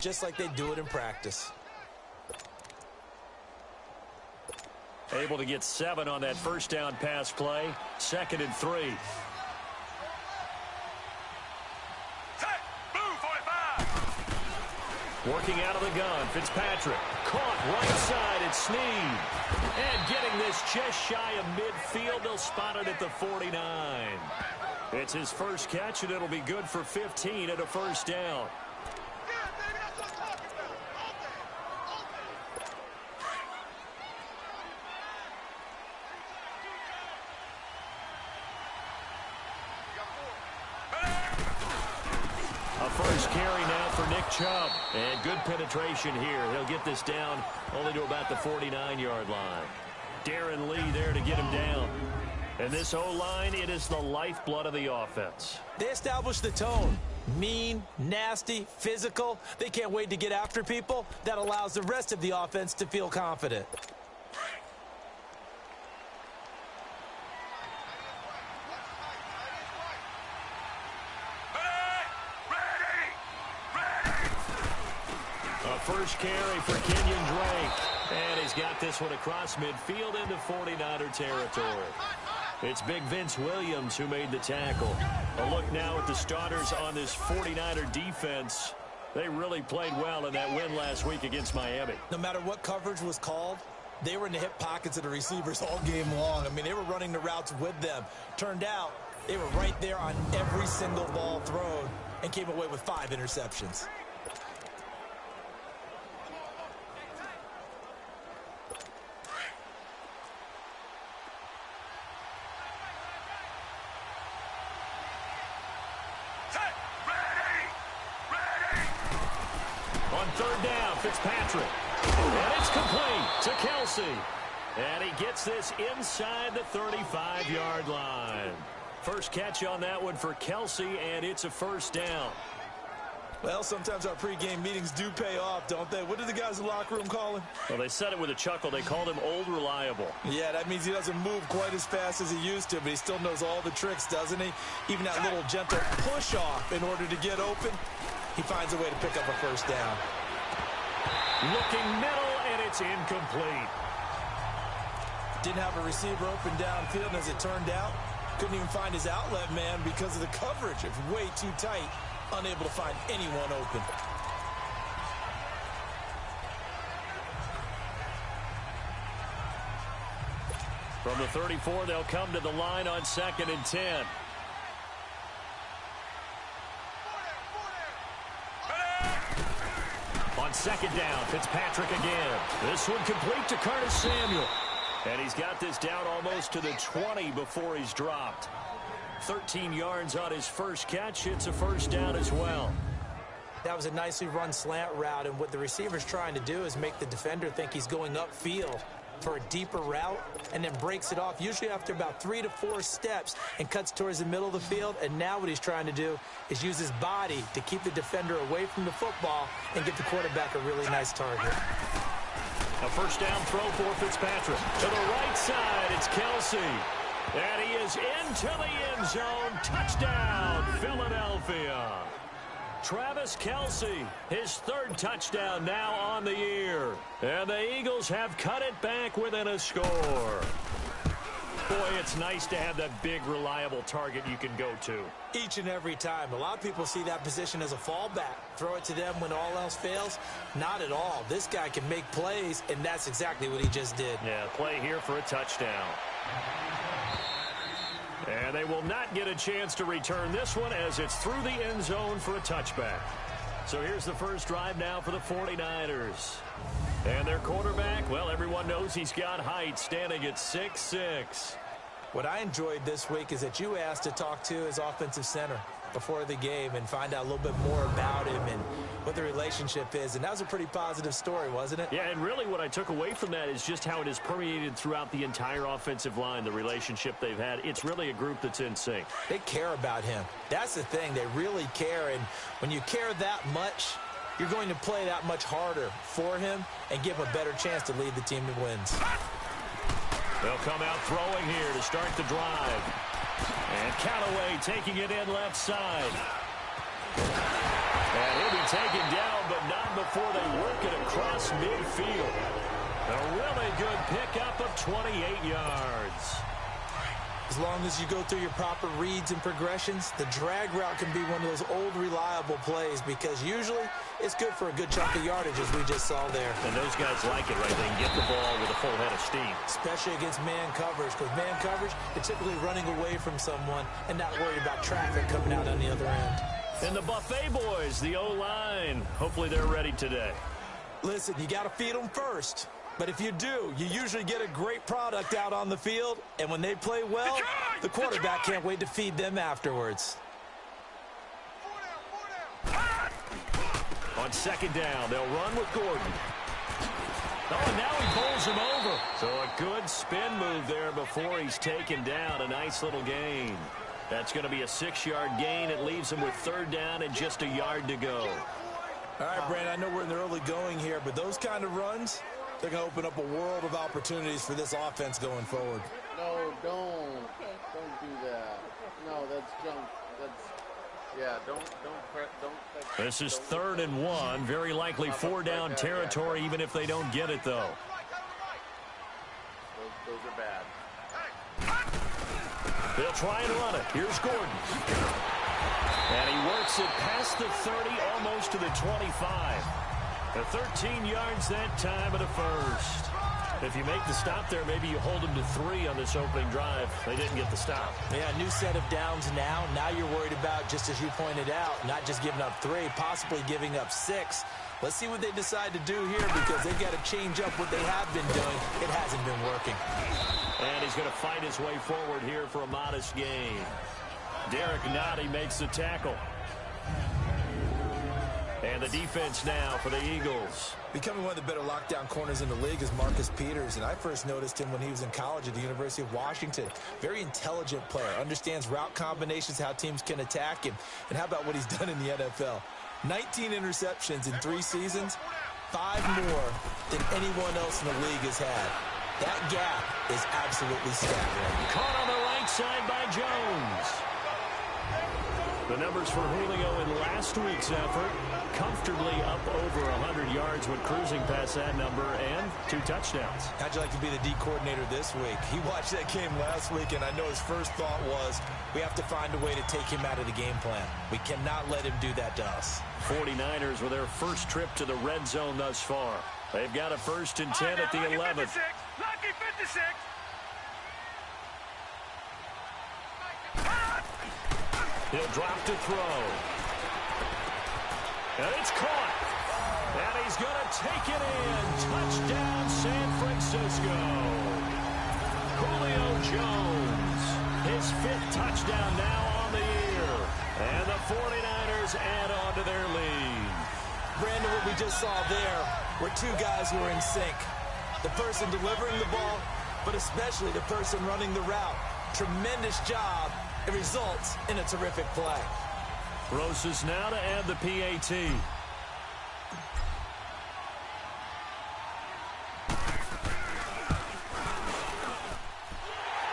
just like they do it in practice. Able to get 7 on that first down pass play. 2nd and 3. Working out of the gun, Fitzpatrick. Caught right side at Snead. And getting this just shy of midfield. They'll spot it at the 49. It's his first catch, and it'll be good for 15 and a first down. First carry now for Nick Chubb. And good penetration here. He'll get this down only to about the 49-yard line. Darren Lee there to get him down. And this O-line, it is the lifeblood of the offense. They established the tone. Mean, nasty, physical. They can't wait to get after people. That allows the rest of the offense to feel confident. First carry for Kenyon Drake. And he's got this one across midfield into 49er territory. It's Big Vince Williams who made the tackle. A look now at the starters on this 49er defense. They really played well in that win last week against Miami. No matter what coverage was called, they were in the hip pockets of the receivers all game long. I mean, they were running the routes with them. Turned out, they were right there on every single ball thrown and came away with 5 interceptions. Third down, Fitzpatrick. And it's complete to Kelsey. And he gets this inside the 35-yard line. First catch on that one for Kelsey, and it's a first down. Well, sometimes our pregame meetings do pay off, don't they? What do the guys in the locker room call him? Well, they said it with a chuckle. They called him Old Reliable. Yeah, that means he doesn't move quite as fast as he used to, but he still knows all the tricks, doesn't he? Even that little gentle push-off in order to get open, he finds a way to pick up a first down. Looking middle, and it's incomplete. Didn't have a receiver open downfield, and as it turned out, couldn't even find his outlet man because of the coverage. It's way too tight, unable to find anyone open. From the 34, they'll come to the line on 2nd and 10. On 2nd down, Fitzpatrick again. This one complete to Curtis Samuel. And he's got this down almost to the 20 before he's dropped. 13 yards on his first catch. It's a first down as well. That was a nicely run slant route, and what the receiver's trying to do is make the defender think he's going upfield for a deeper route, and then breaks it off, usually after about 3 to 4 steps, and cuts towards the middle of the field. And now what he's trying to do is use his body to keep the defender away from the football and give the quarterback a really nice target. A first down throw for Fitzpatrick. To the right side, it's Kelsey. And he is into the end zone. Touchdown, Philadelphia. Travis Kelsey, his 3rd touchdown now on the year. And the Eagles have cut it back within a score. Boy, it's nice to have that big, reliable target you can go to. Each and every time. A lot of people see that position as a fallback. Throw it to them when all else fails. Not at all. This guy can make plays, and that's exactly what he just did. Yeah, play here for a touchdown. And they will not get a chance to return this one as it's through the end zone for a touchback. So here's the first drive now for the 49ers. And their quarterback, well, everyone knows he's got height, standing at 6'6". What I enjoyed this week is that you asked to talk to his offensive center before the game and find out a little bit more about him and what the relationship is. And that was a pretty positive story, wasn't it? Yeah, and really what I took away from that is just how it has permeated throughout the entire offensive line, the relationship they've had. It's really a group that's in sync. They care about him. That's the thing. They really care. And when you care that much, you're going to play that much harder for him and give him a better chance to lead the team to wins. They'll come out throwing here to start the drive. And Callaway taking it in left side. And he'll be taken down, but not before they work it across midfield. A really good pickup of 28 yards. As long as you go through your proper reads and progressions, the drag route can be one of those old reliable plays because usually it's good for a good chunk of yardage, as we just saw there. And those guys like it, right? They can get the ball with a full head of steam. Especially against man coverage, because man coverage, you're typically running away from someone and not worried about traffic coming out on the other end. And the Buffet boys, the O-line, hopefully they're ready today. Listen, you got to feed them first. But if you do, you usually get a great product out on the field. And when they play well, the quarterback can't wait to feed them afterwards. On second down, they'll run with Gordon. Oh, and now he bowls him over. So a good spin move there before he's taken down. A nice little gain. That's going to be a 6-yard gain. It leaves him with third down and just a yard to go. All right, Brandon, I know we're in the early going here, but those kind of runs, they're going to open up a world of opportunities for this offense going forward. No, don't do that. No, that's junk. Don't. This is 3rd and 1. Very likely 4-down territory, even if they don't get it, though. Those are bad. They'll try and run it. Here's Gordon. And he works it past the 30, almost to the 25. The 13 yards that time of the first. If you make the stop there, maybe you hold them to 3 on this opening drive. They didn't get the stop. Yeah, new set of downs now. Now you're worried about, just as you pointed out, not just giving up 3, possibly giving up 6. Let's see what they decide to do here because they've got to change up what they have been doing. It hasn't been working. And he's going to fight his way forward here for a modest gain. Derek Nottie makes the tackle. And the defense now for the Eagles. Becoming one of the better lockdown corners in the league is Marcus Peters, and I first noticed him when he was in college at the University of Washington. Very intelligent player, understands route combinations, how teams can attack him, and how about what he's done in the NFL? 19 interceptions in 3 seasons, 5 more than anyone else in the league has had. That gap is absolutely staggering. Caught on the right side by Jones. The numbers for Julio in last week's effort, comfortably up over 100 yards when cruising past that number, and 2 touchdowns. How'd you like to be the D coordinator this week? He watched that game last week, and I know his first thought was, we have to find a way to take him out of the game plan. We cannot let him do that to us. 49ers with their first trip to the red zone thus far. They've got a 1st and 10 at the 11th. Lucky 56. He'll drop to throw. And it's caught. And he's going to take it in. Touchdown, San Francisco. Julio Jones. His 5th touchdown now on the year. And the 49ers add on to their lead. Brandon, what we just saw there were 2 guys who were in sync. The person delivering the ball, but especially the person running the route. Tremendous job. It results in a terrific play. Rosas now to add the PAT.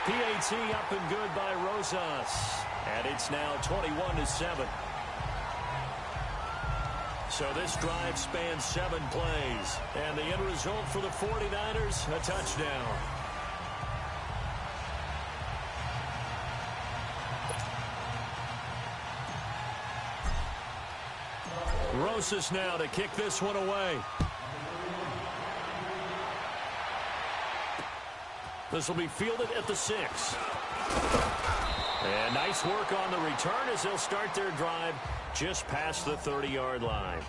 PAT up and good by Rosas. And it's now 21-7. So this drive spans 7 plays. And the end result for the 49ers, a touchdown. Rosas now to kick this one away. This will be fielded at the 6. And nice work on the return as they'll start their drive just past the 30-yard line.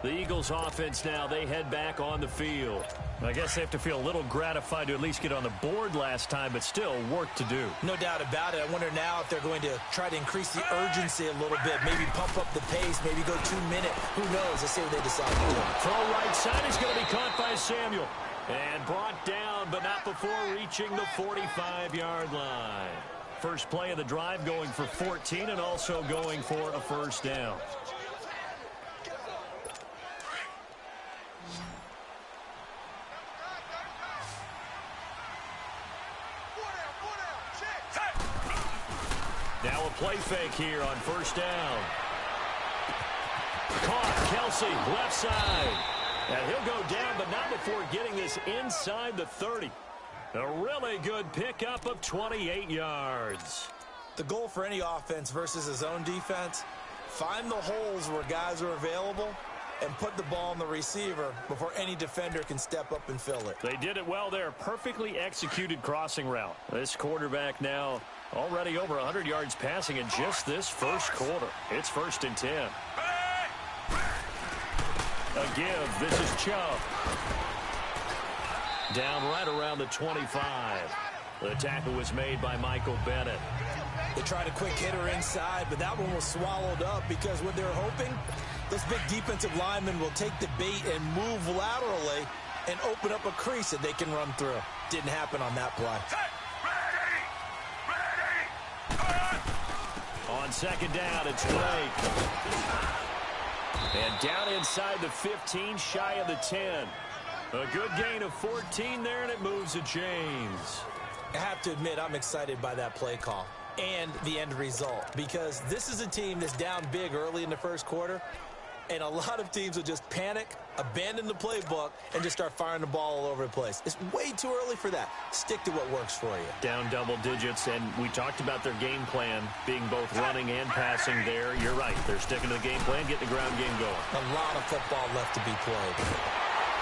The Eagles offense now, they head back on the field. I guess they have to feel a little gratified to at least get on the board last time, but still work to do. No doubt about it. I wonder now if they're going to try to increase the urgency a little bit, maybe pump up the pace, maybe go 2-minute. Who knows? Let's see what they decide to do. Throw right side is going to be caught by Samuel. And brought down, but not before reaching the 45-yard line. First play of the drive going for 14 and also going for a 1st down. Now a play fake here on first down. Caught, Kelsey, left side. And he'll go down, but not before getting this inside the 30. A really good pickup of 28 yards. The goal for any offense versus his own defense, find the holes where guys are available and put the ball on the receiver before any defender can step up and fill it. They did it well there. Perfectly executed crossing route. This quarterback now already over 100 yards passing in just this first quarter. It's 1st and 10. A give. This is Chubb. Down right around the 25. The tackle was made by Michael Bennett. They tried a quick hitter inside, but that one was swallowed up because what they're hoping, this big defensive lineman will take the bait and move laterally and open up a crease that they can run through. Didn't happen on that play. On second down, it's Blake. And down inside the 15, shy of the 10. A good gain of 14 there, and it moves to James. I have to admit, I'm excited by that play call and the end result because this is a team that's down big early in the first quarter, and a lot of teams will just panic, abandon the playbook, and just start firing the ball all over the place. It's way too early for that. Stick to what works for you. Down double digits, and we talked about their game plan being both running and passing there. You're right. They're sticking to the game plan, getting the ground game going. A lot of football left to be played.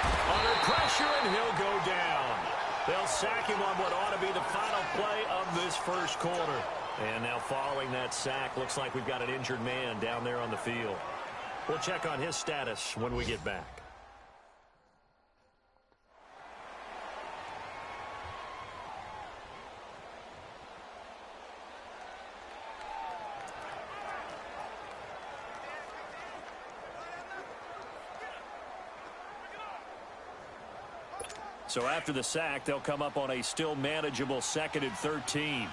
Under pressure, and he'll go down. They'll sack him on what ought to be the final play of this first quarter. And now following that sack, looks like we've got an injured man down there on the field. We'll check on his status when we get back. So after the sack, they'll come up on a still manageable 2nd and 13.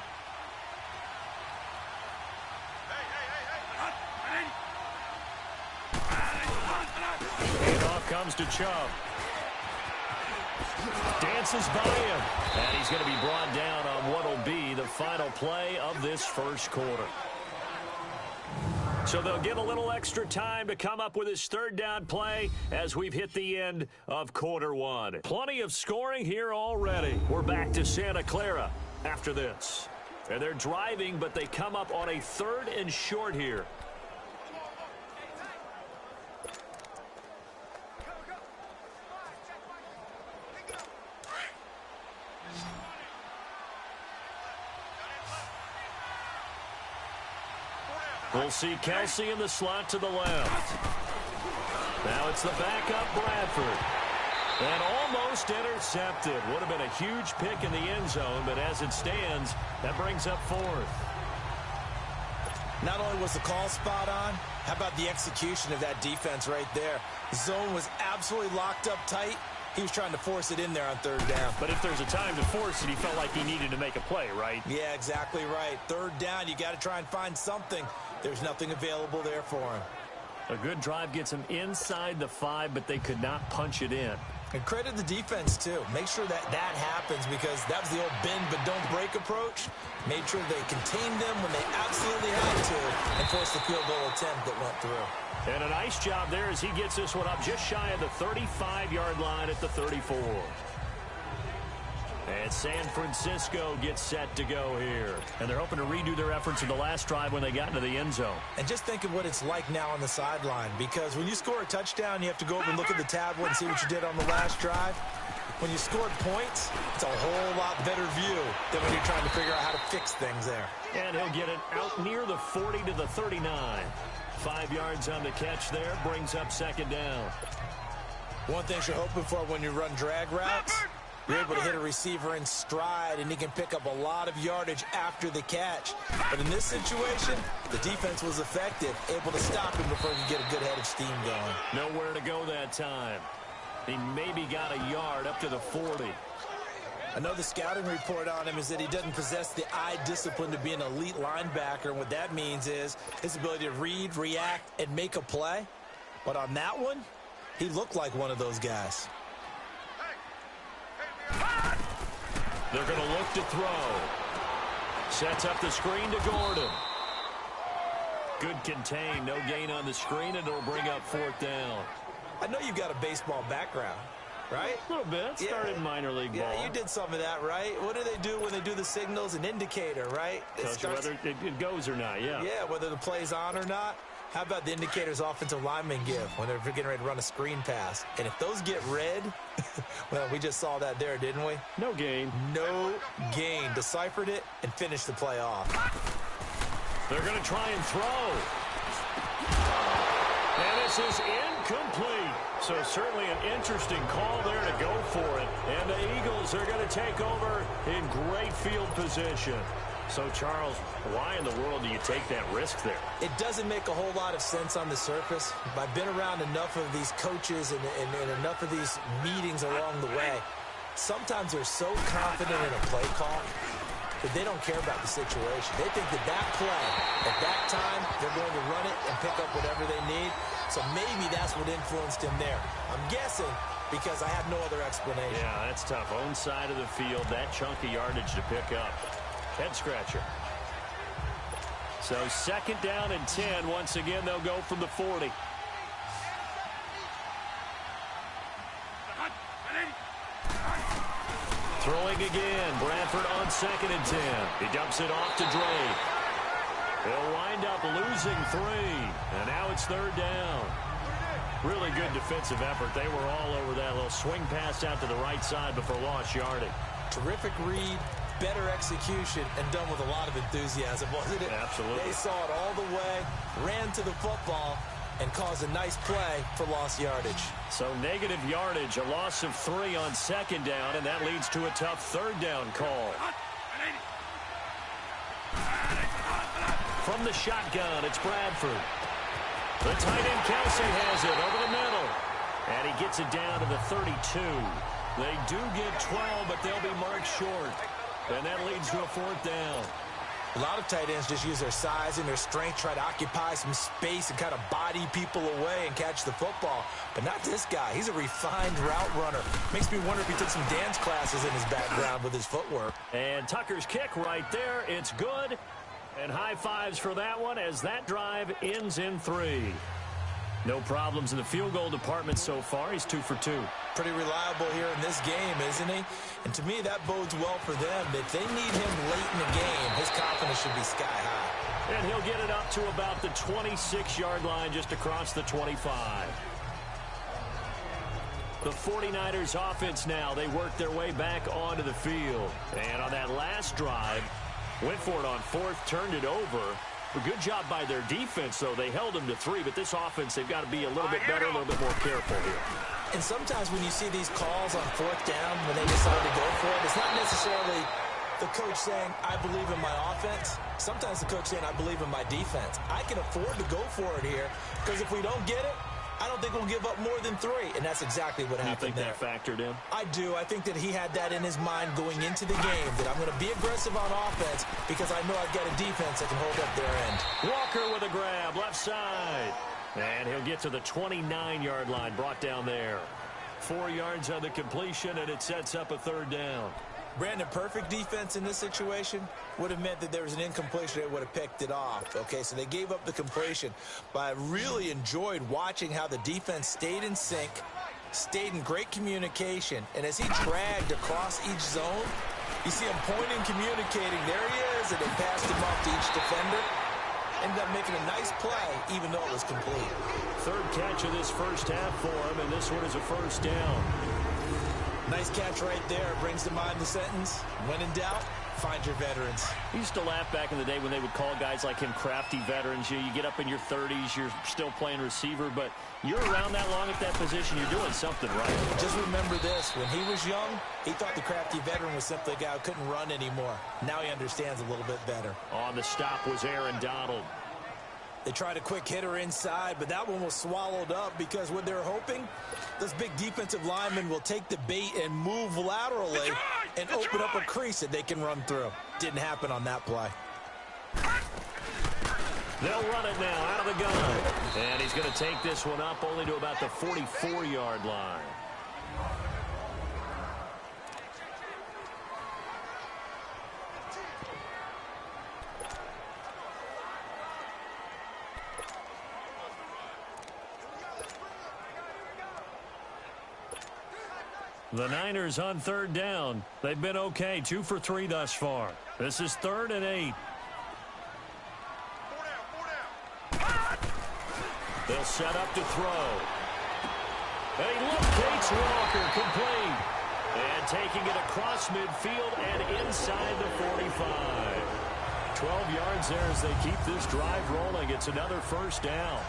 And off comes to Chubb. Dances by him. And he's going to be brought down on what will be the final play of this first quarter. So they'll get a little extra time to come up with his 3rd down play as we've hit the end of quarter 1. Plenty of scoring here already. We're back to Santa Clara after this. And they're driving, but they come up on a 3rd and short here. We'll see Kelsey in the slot to the left. Now it's the backup Bradford. And almost intercepted. Would have been a huge pick in the end zone, but as it stands, that brings up 4th. Not only was the call spot on, how about the execution of that defense right there? The zone was absolutely locked up tight. He was trying to force it in there on 3rd down. But if there's a time to force it, he felt like he needed to make a play, right? Yeah, exactly right. 3rd down, you got to try and find something. There's nothing available there for him. A good drive gets him inside the 5, but they could not punch it in. And credit the defense, too. Make sure that that happens because that was the old bend but don't break approach. Made sure they contained them when they absolutely had to and forced the field goal attempt that went through. And a nice job there as he gets this one up just shy of the 35-yard line at the 34. And San Francisco gets set to go here. And they're hoping to redo their efforts in the last drive when they got into the end zone. And just think of what it's like now on the sideline, because when you score a touchdown, you have to go over and look at the tablet and see what you did on the last drive. When you scored points, it's a whole lot better view than when you're trying to figure out how to fix things there. And he'll get it out near the 40 to the 39. 5 yards on the catch there, brings up 2nd down. One thing you're hoping for when you run drag routes, you're able to hit a receiver in stride, and he can pick up a lot of yardage after the catch. But in this situation, the defense was effective, able to stop him before he could get a good head of steam going. Nowhere to go that time. He maybe got a yard up to the 40. Another scouting report on him is that he doesn't possess the eye discipline to be an elite linebacker, and what that means is his ability to read, react, and make a play. But on that one, he looked like one of those guys. They're going to look to throw. Sets up the screen to Gordon. Good contain. No gain on the screen, and it'll bring up 4th down. I know you've got a baseball background, right? A little bit. Started minor league ball. Yeah, you did some of that, right? What do they do when they do the signals? An indicator, right? Tells you whether it goes or not, yeah. Yeah, whether the play's on or not. How about the indicators offensive linemen give when they're getting ready to run a screen pass? And if those get red, well, we just saw that there, didn't we? No gain. No gain. Deciphered it and finished the play off. They're going to try and throw. And this is incomplete. So certainly an interesting call there to go for it. And the Eagles are going to take over in great field position. So, Charles, why in the world do you take that risk there? It doesn't make a whole lot of sense on the surface. I've been around enough of these coaches and enough of these meetings along the way. Sometimes they're so confident in a play call that they don't care about the situation. They think that that play, at that time, they're going to run it and pick up whatever they need. So maybe that's what influenced him there. I'm guessing because I have no other explanation. Yeah, that's tough. Own side of the field, that chunk of yardage to pick up. Head scratcher. So 2nd down and 10. Once again, they'll go from the 40. Throwing again. Bradford on 2nd and 10. He dumps it off to Drake. He'll wind up losing 3. And now it's 3rd down. Really good defensive effort. They were all over that little swing pass out to the right side before lost yardage. Terrific read. Better execution, and done with a lot of enthusiasm, wasn't it? Absolutely. They saw it all the way, ran to the football, and caused a nice play for lost yardage. So negative yardage, a loss of 3 on 2nd down, and that leads to a tough 3rd down call. From the shotgun, it's Bradford. The tight end, Kelsey, has it over the middle. And he gets it down to the 32. They do get 12, but they'll be marked short. And that leads to a 4th down. A lot of tight ends just use their size and their strength, try to occupy some space and kind of body people away and catch the football. But not this guy. He's a refined route runner. Makes me wonder if he took some dance classes in his background with his footwork. And Tucker's kick right there. It's good. And high fives for that one as that drive ends in 3. No problems in the field goal department so far. He's 2 for 2. Pretty reliable here in this game, isn't he? And to me, that bodes well for them. If they need him late in the game, his confidence should be sky high. And he'll get it up to about the 26-yard line just across the 25. The 49ers offense now, they work their way back onto the field. And on that last drive, went for it on 4th, turned it over. A good job by their defense, though. They held them to 3, but this offense, they've got to be a little bit better, a little bit more careful here. And sometimes when you see these calls on 4th down, when they decide to go for it, it's not necessarily the coach saying, I believe in my offense. Sometimes the coach saying, I believe in my defense. I can afford to go for it here because if we don't get it, I don't think we'll give up more than 3. And that's exactly what happened there. You think that factored in? I do. I think that he had that in his mind going into the game, that I'm going to be aggressive on offense because I know I've got a defense that can hold up their end. Walker with a grab, left side. And he'll get to the 29-yard line, brought down there. 4 yards on the completion, and it sets up a 3rd down. Brandon, perfect defense in this situation would have meant that there was an incompletion. They would have picked it off. Okay, so they gave up the completion. But I really enjoyed watching how the defense stayed in sync, stayed in great communication. And as he dragged across each zone, you see him pointing, communicating. There he is, and they passed him off to each defender. Ended up making a nice play, even though it was complete. 3rd catch of this first half for him, and this one is a 1st down. Nice catch right there. Brings to mind the sentence, when in doubt, find your veterans. I used to laugh back in the day when they would call guys like him crafty veterans. You get up in your 30s, you're still playing receiver, but you're around that long at that position, you're doing something right. Just remember this, when he was young, he thought the crafty veteran was simply a guy who couldn't run anymore. Now he understands a little bit better. On the stop was Aaron Donald. They tried a quick hitter inside, but that one was swallowed up because what they're hoping, this big defensive lineman will take the bait and move laterally and open up a crease that they can run through. Didn't happen on that play. They'll run it now out of the gun. And he's going to take this one up only to about the 44-yard line. The Niners on third down. They've been okay, 2 for 3 thus far. This is 3rd and 8. They'll set up to throw. And he locates Walker, complete. And taking it across midfield and inside the 45. 12 yards there as they keep this drive rolling. It's another first down.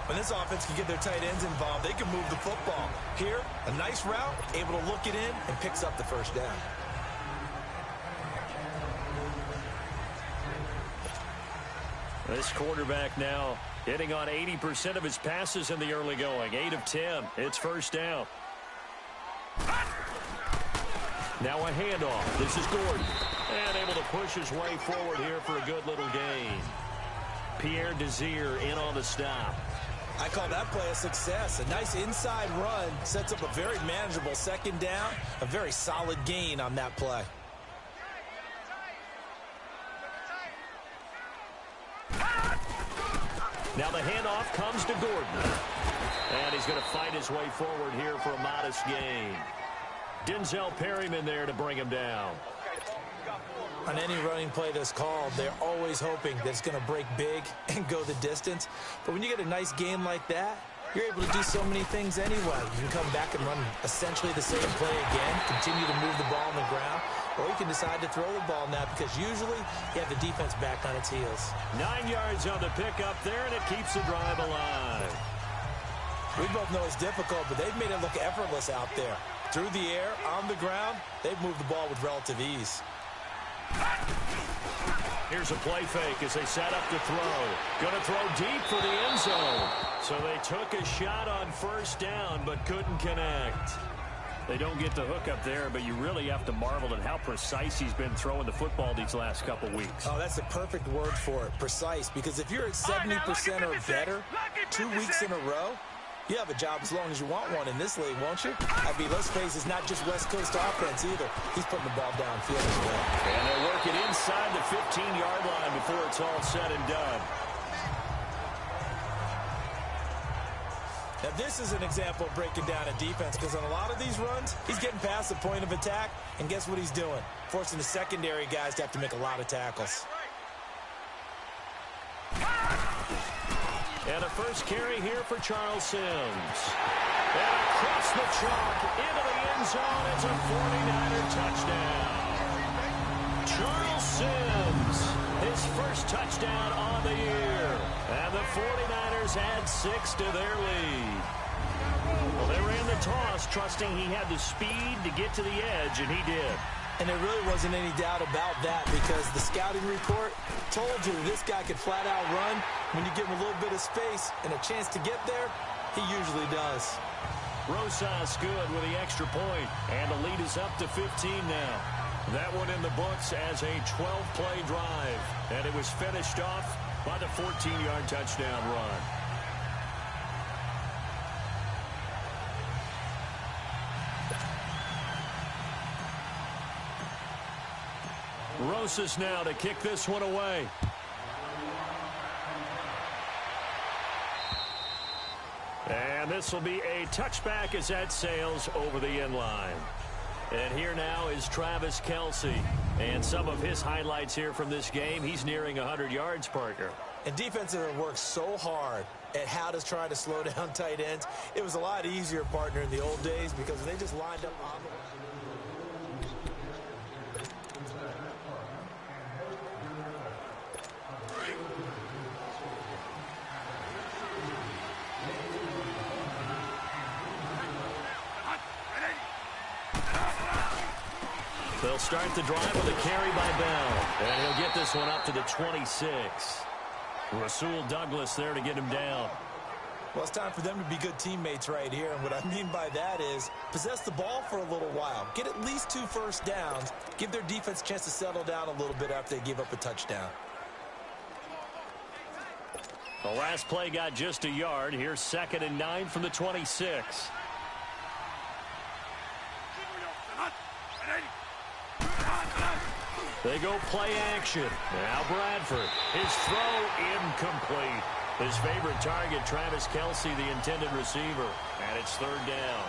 When this offense can get their tight ends involved, they can move the football. Here, a nice route, able to look it in, and picks up the first down. This quarterback now hitting on 80% of his passes in the early going. 8 of 10. It's first down. Now a handoff. This is Gordon. And able to push his way forward here for a good little gain. Pierre Desir in on the stop. I call that play a success. A nice inside run sets up a very manageable second down. A very solid gain on that play. Now the handoff comes to Gordon. And he's going to fight his way forward here for a modest gain. Denzel Perryman there to bring him down. On any running play that's called, they're always hoping that it's going to break big and go the distance. But when you get a nice game like that, you're able to do so many things anyway. You can come back and run essentially the same play again, continue to move the ball on the ground, or you can decide to throw the ball now because usually you have the defense back on its heels. 9 yards on the pickup there, and it keeps the drive alive. We both know it's difficult, but they've made it look effortless out there. Through the air, on the ground, they've moved the ball with relative ease. Here's a play fake as they set up to throw. Going to throw deep for the end zone. So they took a shot on first down but couldn't connect. They don't get the hook up there, but you really have to marvel at how precise he's been throwing the football these last couple weeks. Oh, that's the perfect word for it, precise. Because if you're at 70% or better 2 weeks in a row, you have a job as long as you want one in this league, won't you? I mean, let's face it, it's not just West Coast offense either. He's putting the ball downfield as well. And they work it inside the 15-yard line before it's all said and done. Now, this is an example of breaking down a defense because on a lot of these runs, he's getting past the point of attack, and guess what he's doing? Forcing the secondary guys to have to make a lot of tackles. And a first carry here for Charles Sims. And across the chalk into the end zone. It's a 49er touchdown. Charles Sims, his first touchdown on the year. And the 49ers add 6 to their lead. Well, they ran the toss, trusting he had the speed to get to the edge, and he did. And there really wasn't any doubt about that because the scouting report told you this guy could flat out run. When you give him a little bit of space and a chance to get there, he usually does. Rosas good with the extra point, and the lead is up to 15 now. That one in the books as a 12-play drive, and it was finished off by the 14-yard touchdown run. Rosas now to kick this one away. And this will be a touchback as that sails over the end line. And here now is Travis Kelce. And some of his highlights here from this game. He's nearing 100 yards, partner. And defenses have worked so hard at how to try to slow down tight ends. It was a lot easier, partner, in the old days because they just lined up on the... They'll start the drive with a carry by Bell. And he'll get this one up to the 26. Rasul Douglas there to get him down. Well, it's time for them to be good teammates right here. And what I mean by that is possess the ball for a little while. Get at least 2 first downs. Give their defense a chance to settle down a little bit after they give up a touchdown. The last play got just a yard. Here's 2nd and 9 from the 26. They go play action. Now Bradford. His throw incomplete. His favorite target, Travis Kelce, the intended receiver. And it's 3rd down.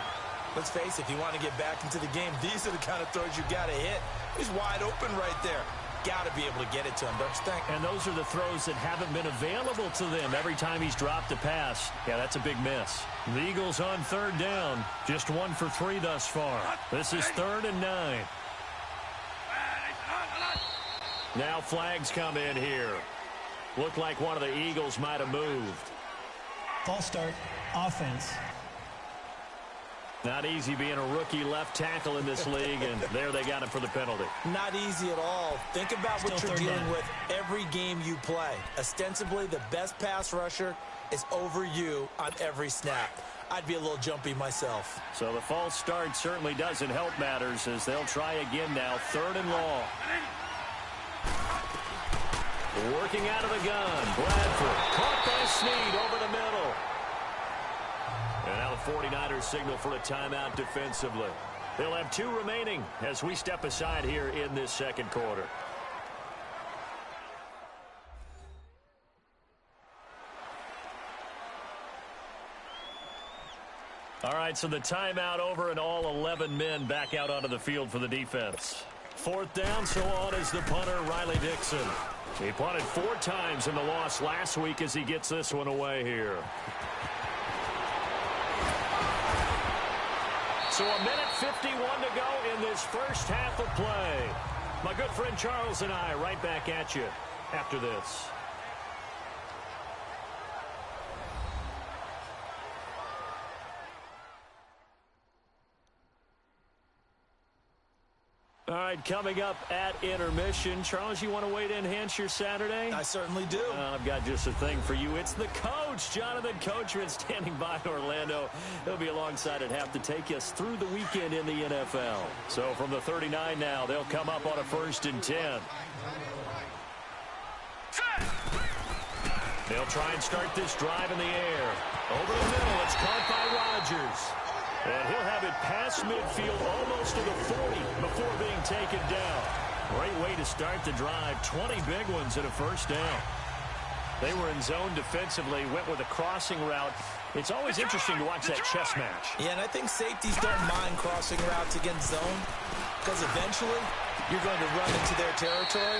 Let's face it, if you want to get back into the game, these are the kind of throws you got to hit. He's wide open right there. Got to be able to get it to him, don't you think? And those are the throws that haven't been available to them every time he's dropped a pass. Yeah, that's a big miss. The Eagles on third down. Just 1 for 3 thus far. This is 3rd and 9. Now flags come in here. Looked like one of the Eagles might have moved. False start, offense. Not easy being a rookie left tackle in this league, and there they got him for the penalty. Not easy at all. Think about what you're dealing with every game you play. Ostensibly, the best pass rusher is over you on every snap. I'd be a little jumpy myself. So the false start certainly doesn't help matters as they'll try again now. 3rd and long. Working out of the gun. Bradford caught by Snead over the middle. And now the 49ers signal for a timeout defensively. They'll have 2 remaining as we step aside here in this second quarter. All right, so the timeout over and all 11 men back out onto the field for the defense. 4th down, so on is the punter, Riley Dixon. He punted 4 times in the loss last week as he gets this one away here. So a minute 51 to go in this first half of play. My good friend Charles and I right back at you after this. All right, coming up at intermission. Charles, you want to wait to enhance your Saturday? I certainly do. I've got just a thing for you. It's the coach, Jonathan Coachman, standing by in Orlando. He'll be alongside at half to take us through the weekend in the NFL. So from the 39 now, they'll come up on a 1st and 10. They'll try and start this drive in the air. Over the middle, it's caught by Rodgers. And he'll have it past midfield almost to the 40 before being taken down. Great way to start the drive. 20 big ones and a 1st down. They were in zone defensively, went with a crossing route. It's always interesting to watch that chess match. Yeah, and I think safeties don't mind crossing routes against zone because eventually you're going to run into their territory,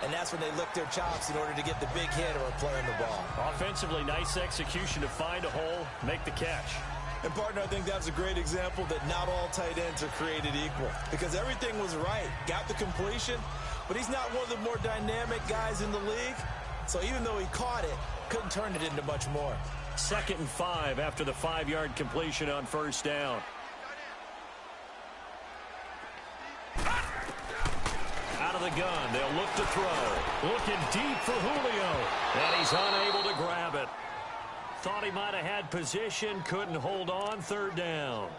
and that's when they lick their chops in order to get the big hit or play on the ball. Offensively, nice execution to find a hole, make the catch. And, partner, I think that's a great example that not all tight ends are created equal because everything was right. Got the completion, but he's not one of the more dynamic guys in the league. So even though he caught it, couldn't turn it into much more. 2nd and 5 after the 5-yard completion on 1st down. Out of the gun, they'll look to throw. Looking deep for Julio, and he's unable to grab it. Thought he might have had position, couldn't hold on. 3rd down.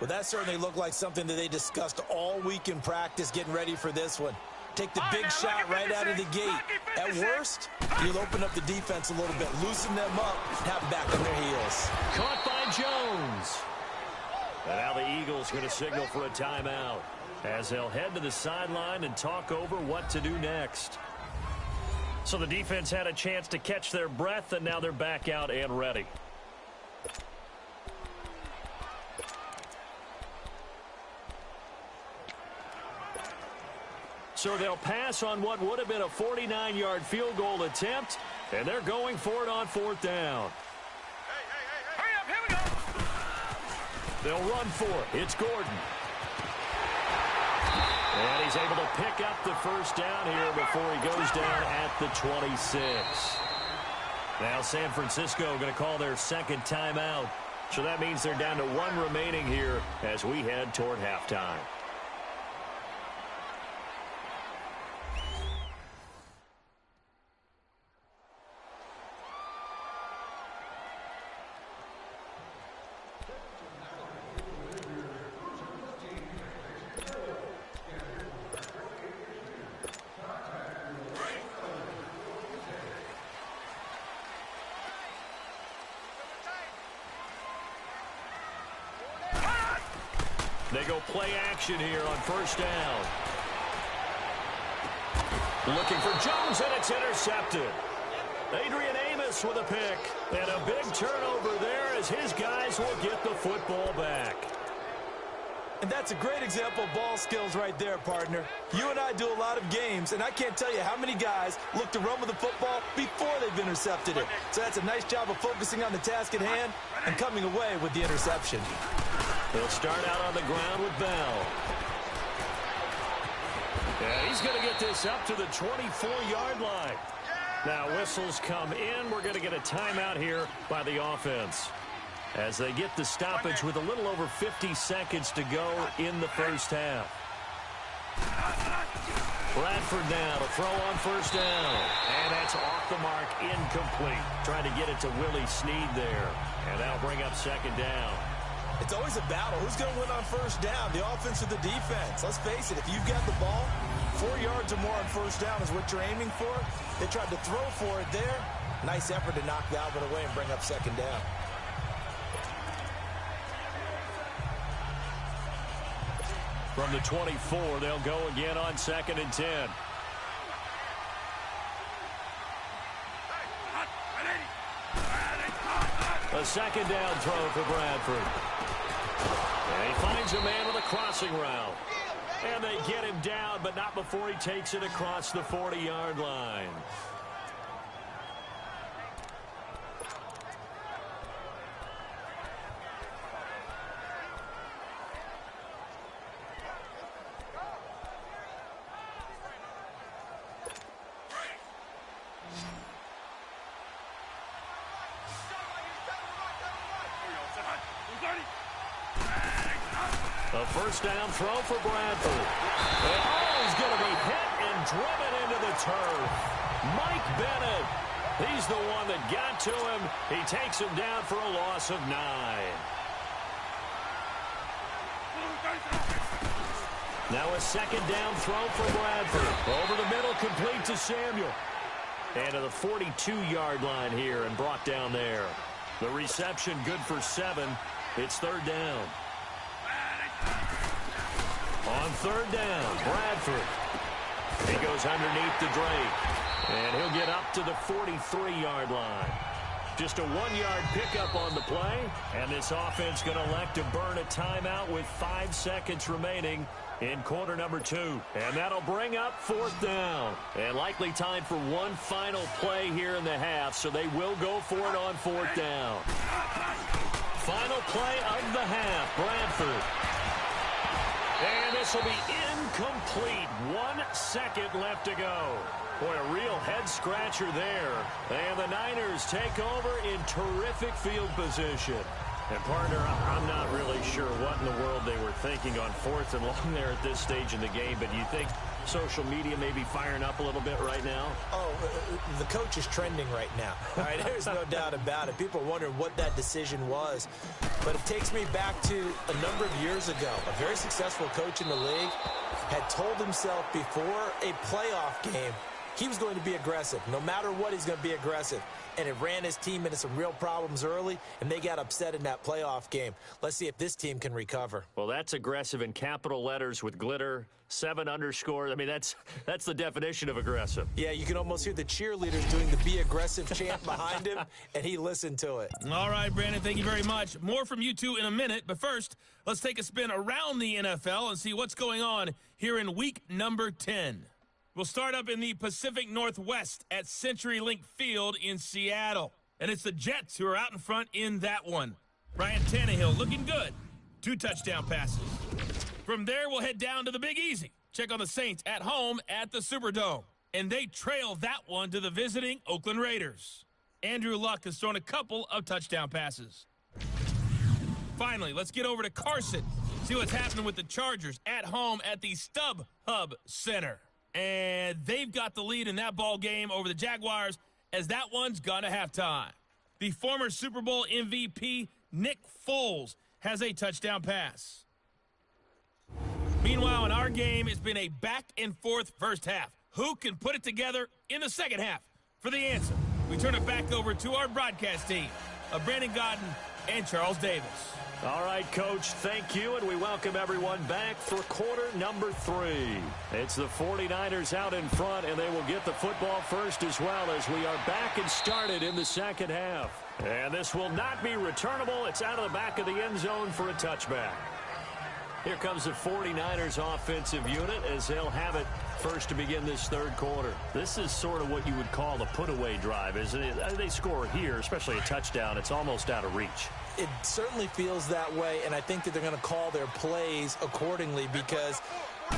Well, that certainly looked like something that they discussed all week in practice getting ready for this one. Take the big shot right out of the gate. At worst, you'll open up the defense a little bit, loosen them up, and have them back on their heels. Caught by Jones. And now the Eagles going to signal for a timeout as they'll head to the sideline and talk over what to do next. So the defense had a chance to catch their breath, and now they're back out and ready. So they'll pass on what would have been a 49-yard field goal attempt, and they're going for it on 4th down. Hurry up, here we go. They'll run for it. It's Gordon. And he's able to pick up the 1st down here before he goes down at the 26. Now San Francisco going to call their 2nd timeout. So that means they're down to 1 remaining here as we head toward halftime. They go play action here on 1st down. Looking for Jones, and it's intercepted. Adrian Amos with a pick. And a big turnover there as his guys will get the football back. And that's a great example of ball skills right there, partner. You and I do a lot of games, and I can't tell you how many guys look to run with the football before they've intercepted it. So that's a nice job of focusing on the task at hand and coming away with the interception. He'll start out on the ground with Bell. And he's going to get this up to the 24-yard line. Now whistles come in. We're going to get a timeout here by the offense, as they get the stoppage with a little over 50 seconds to go in the first half. Bradford now to throw on first down. And that's off the mark, incomplete. Trying to get it to Willie Snead there. And that'll bring up second down. It's always a battle. Who's going to win on first down, the offense or the defense? Let's face it, if you've got the ball, 4 yards or more on first down is what you're aiming for. They tried to throw for it there. Nice effort to knock Dalvin away and bring up second down. From the 24, they'll go again on 2nd and 10. A second down throw for Bradford. And he finds a man with a crossing route. And they get him down, but not before he takes it across the 40-yard line. A first down throw for Bradford. And he's going to be hit and driven into the turf. Mike Bennett, he's the one that got to him. He takes him down for a loss of 9. Now a second down throw for Bradford. Over the middle, complete to Samuel. And to the 42-yard line here and brought down there. The reception good for 7. It's third down. On third down, Bradford. He goes underneath to Drake. And he'll get up to the 43-yard line. Just a 1-yard pickup on the play. And this offense going to elect to burn a timeout with 5 seconds remaining in quarter number 2. And that'll bring up fourth down. And likely time for one final play here in the half. So they will go for it on fourth down. Final play of the half, Bradford. And this will be incomplete. 1 second left to go. Boy, a real head-scratcher there. And the Niners take over in terrific field position. And, partner, I'm not really sure what in the world they were thinking on 4th and long there at this stage in the game. But do you think social media may be firing up a little bit right now? Oh, the coach is trending right now. All right, there's no doubt about it. People are wondering what that decision was. But it takes me back to a number of years ago. A very successful coach in the league had told himself before a playoff game he was going to be aggressive. No matter what, he's going to be aggressive. And it ran his team into some real problems early, and they got upset in that playoff game. Let's see if this team can recover. Well, that's aggressive in capital letters with glitter, 7 underscores. I mean, that's the definition of aggressive. Yeah, you can almost hear the cheerleaders doing the be aggressive chant behind him, and he listened to it. All right, Brandon, thank you very much. More from you two in a minute, but first, let's take a spin around the NFL and see what's going on here in week number 10. We'll start up in the Pacific Northwest at CenturyLink Field in Seattle. And it's the Jets who are out in front in that one. Ryan Tannehill looking good. 2 touchdown passes. From there, we'll head down to the Big Easy. Check on the Saints at home at the Superdome. And they trail that one to the visiting Oakland Raiders. Andrew Luck has thrown a couple of touchdown passes. Finally, let's get over to Carson. See what's happening with the Chargers at home at the StubHub Center. And they've got the lead in that ball game over the Jaguars as that one's gone to halftime. The former Super Bowl MVP, Nick Foles, has a touchdown pass. Meanwhile, in our game, it's been a back-and-forth first half. Who can put it together in the second half? For the answer, we turn it back over to our broadcast team of Brandon Godden and Charles Davis. All right, Coach, thank you, and we welcome everyone back for quarter number 3. It's the 49ers out in front, and they will get the football first as well as we are back and started in the second half. And this will not be returnable. It's out of the back of the end zone for a touchback. Here comes the 49ers offensive unit as they'll have it first to begin this third quarter. This is sort of what you would call a put-away drive, isn't it? They score here, especially a touchdown. It's almost out of reach. It certainly feels that way, and I think that they're going to call their plays accordingly because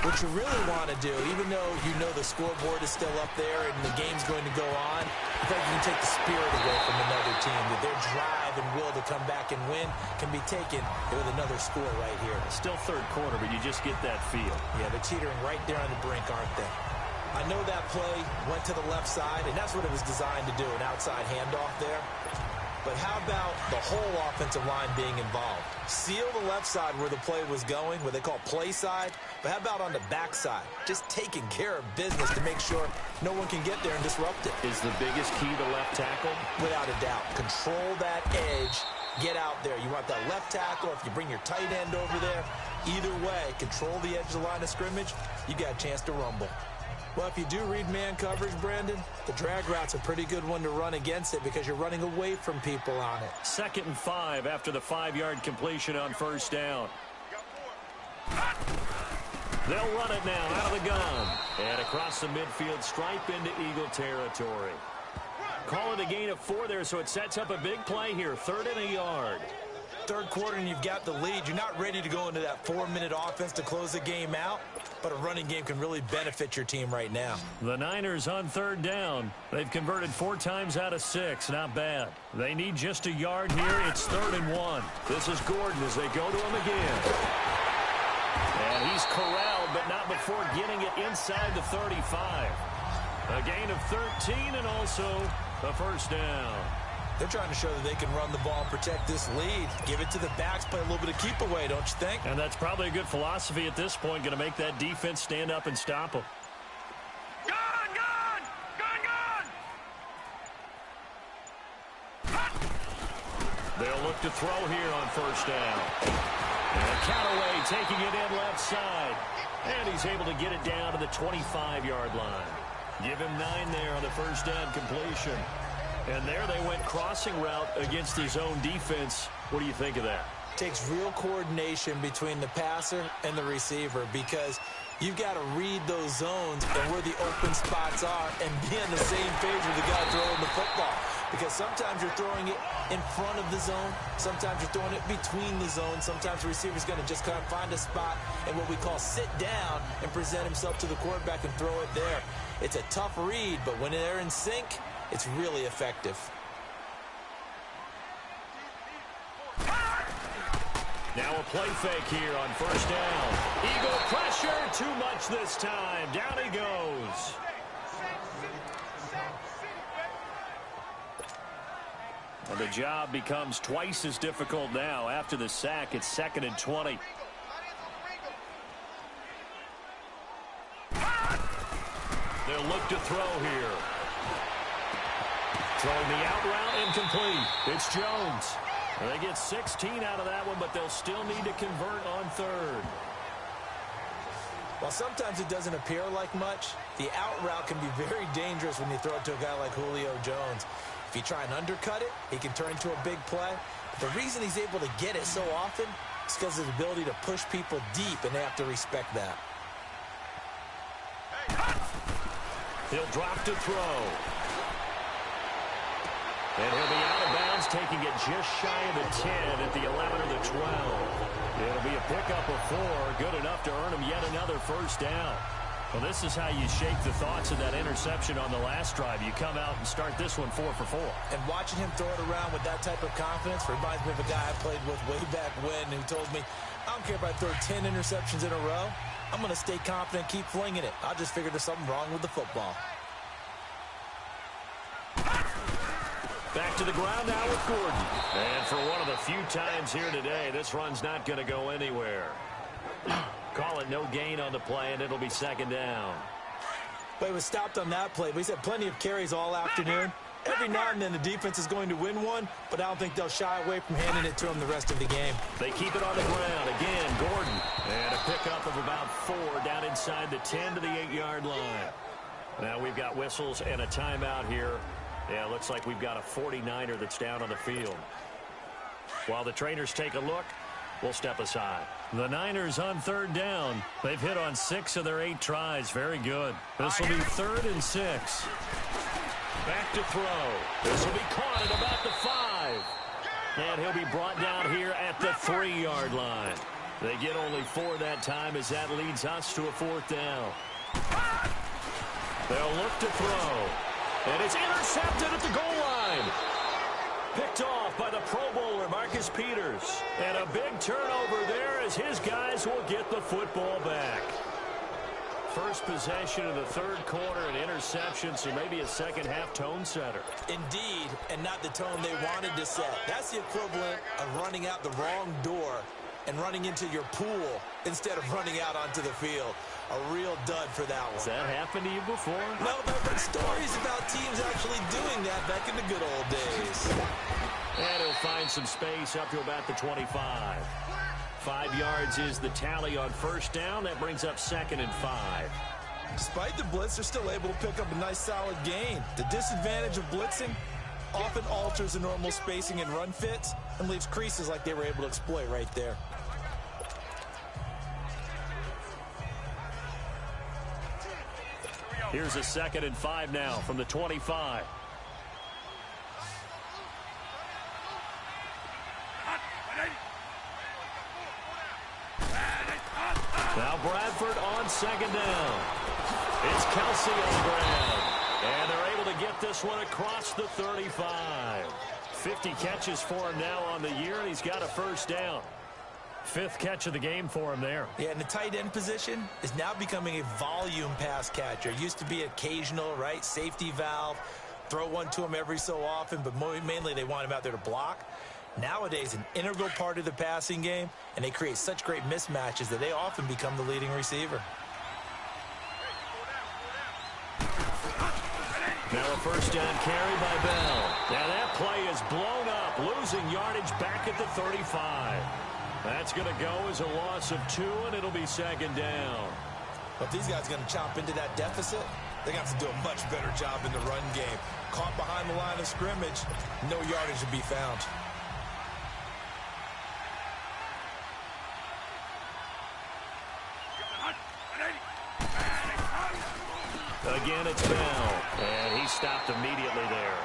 what you really want to do, even though you know the scoreboard is still up there and the game's going to go on, I think you can take the spirit away from another team, that their drive and will to come back and win can be taken with another score right here. Still third quarter, but you just get that feel. Yeah, they're teetering right there on the brink, aren't they? I know that play went to the left side, and that's what it was designed to do, an outside handoff there. But how about the whole offensive line being involved? Seal the left side where the play was going, what they call play side. But how about on the back side? Just taking care of business to make sure no one can get there and disrupt it. Is the biggest key to left tackle? Without a doubt. Control that edge. Get out there. You want that left tackle. If you bring your tight end over there, either way, control the edge of the line of scrimmage, you got a chance to rumble. Well, if you do read man coverage, Brandon, the drag route's a pretty good one to run against it because you're running away from people on it. 2nd and 5 after the 5-yard completion on first down. They'll run it now out of the gun. And across the midfield stripe into Eagle territory. Call it a gain of 4 there, so it sets up a big play here. 3rd and a yard. Third quarter and you've got the lead. You're not ready to go into that 4-minute offense to close the game out, but a running game can really benefit your team right now. The Niners on 3rd down. They've converted 4 times out of 6. Not bad. They need just a yard here. It's 3rd and 1. This is Gordon as they go to him again. And he's corralled, but not before getting it inside the 35. A gain of 13 and also a first down. They're trying to show that they can run the ball and protect this lead. Give it to the backs, play a little bit of keep away, don't you think? And that's probably a good philosophy at this point, going to make that defense stand up and stop them. Gun! They'll look to throw here on first down. And Callaway taking it in left side. And he's able to get it down to the 25-yard line. Give him 9 there on the first down completion. And there they went crossing route against his own defense. What do you think of that? Takes real coordination between the passer and the receiver because you've got to read those zones and where the open spots are and be on the same page with the guy throwing the football. Because sometimes you're throwing it in front of the zone. Sometimes you're throwing it between the zones. Sometimes the receiver's going to just kind of find a spot and what we call sit down and present himself to the quarterback and throw it there. It's a tough read, but when they're in sync, it's really effective. Now a play fake here on first down. Eagle pressure, too much this time. Down he goes. And the job becomes twice as difficult now. After the sack, it's 2nd and 20. They'll look to throw here. Throwing the out route, incomplete. It's Jones. They get 16 out of that one, but they'll still need to convert on 3rd. While sometimes it doesn't appear like much, the out route can be very dangerous when you throw it to a guy like Julio Jones. If you try and undercut it, he can turn into a big play. But the reason he's able to get it so often is because of his ability to push people deep, and they have to respect that. He'll drop to throw. And he'll be out of bounds, taking it just shy of the 10 at the 11 or the 12. It'll be a pickup of 4, good enough to earn him yet another first down. Well, this is how you shake the thoughts of that interception on the last drive. You come out and start this one 4 for 4. And watching him throw it around with that type of confidence reminds me of a guy I played with way back when who told me, I don't care if I throw 10 interceptions in a row. I'm going to stay confident and keep flinging it. I just figured there's something wrong with the football. Back to the ground now with Gordon. And for one of the few times here today, this run's not going to go anywhere. Call it no gain on the play, and it'll be 2nd down. But he was stopped on that play. But he's had plenty of carries all afternoon. Every now and then the defense is going to win one, but I don't think they'll shy away from handing it to him the rest of the game. They keep it on the ground. Again, Gordon. And a pickup of about 4 down inside the 10 to the 8-yard line. Now we've got whistles and a timeout here Yeah, looks like we've got a 49er that's down on the field. While the trainers take a look, we'll step aside. The Niners on third down. They've hit on 6 of their 8 tries. Very good. This will be 3rd and 6. Back to throw. This will be caught at about the 5. And he'll be brought down here at the 3-yard line. They get only 4 that time as that leads us to a 4th down. They'll look to throw. And it's intercepted at the goal line. Picked off by the Pro Bowler, Marcus Peters. And a big turnover there as his guys will get the football back. First possession of the 3rd quarter, an interception, so maybe a second-half tone setter. Indeed, and not the tone they wanted to set. That's the equivalent of running out the wrong door and running into your pool instead of running out onto the field. A real dud for that one. Has that happened to you before? No, but I've heard stories about teams actually doing that back in the good old days. And he'll find some space up to about the 25. 5 yards is the tally on first down. That brings up 2nd and 5. Despite the blitz, they're still able to pick up a nice solid gain. The disadvantage of blitzing often alters the normal spacing and run fits and leaves creases like they were able to exploit right there. Here's a 2nd and 5 now from the 25. Now Bradford on 2nd down. It's Kelsey on the ground. And they're able to get this one across the 35. 50 catches for him now on the year, and he's got a 1st down. 5th catch of the game for him there. Yeah, and the tight end position is now becoming a volume pass catcher. It used to be occasional, right? Safety valve. Throw one to him every so often, but mainly they want him out there to block. Nowadays, an integral part of the passing game, and they create such great mismatches that they often become the leading receiver. Now a 1st down carry by Bell. Now that play is blown up, losing yardage back at the 35. That's going to go as a loss of 2, and it'll be 2nd down. But these guys are going to chop into that deficit. They're going to have to do a much better job in the run game. Caught behind the line of scrimmage, no yardage to be found. Again, it's Bell, and he stopped immediately there.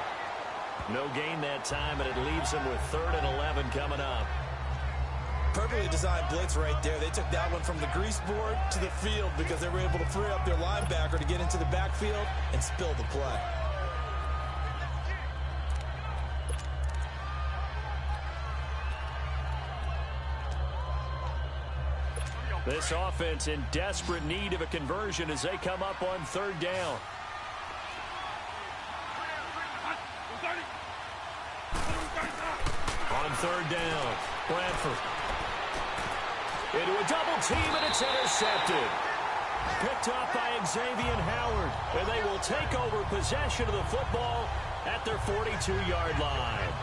No gain that time, and it leaves him with 3rd and 11 coming up. Perfectly designed blitz right there. They took that one from the grease board to the field because they were able to free up their linebacker to get into the backfield and spill the play. This offense in desperate need of a conversion as they come up on 3rd down. On 3rd down, Bradford. Into a double team, and it's intercepted. Picked up by Xavier Howard, and they will take over possession of the football at their 42-yard line.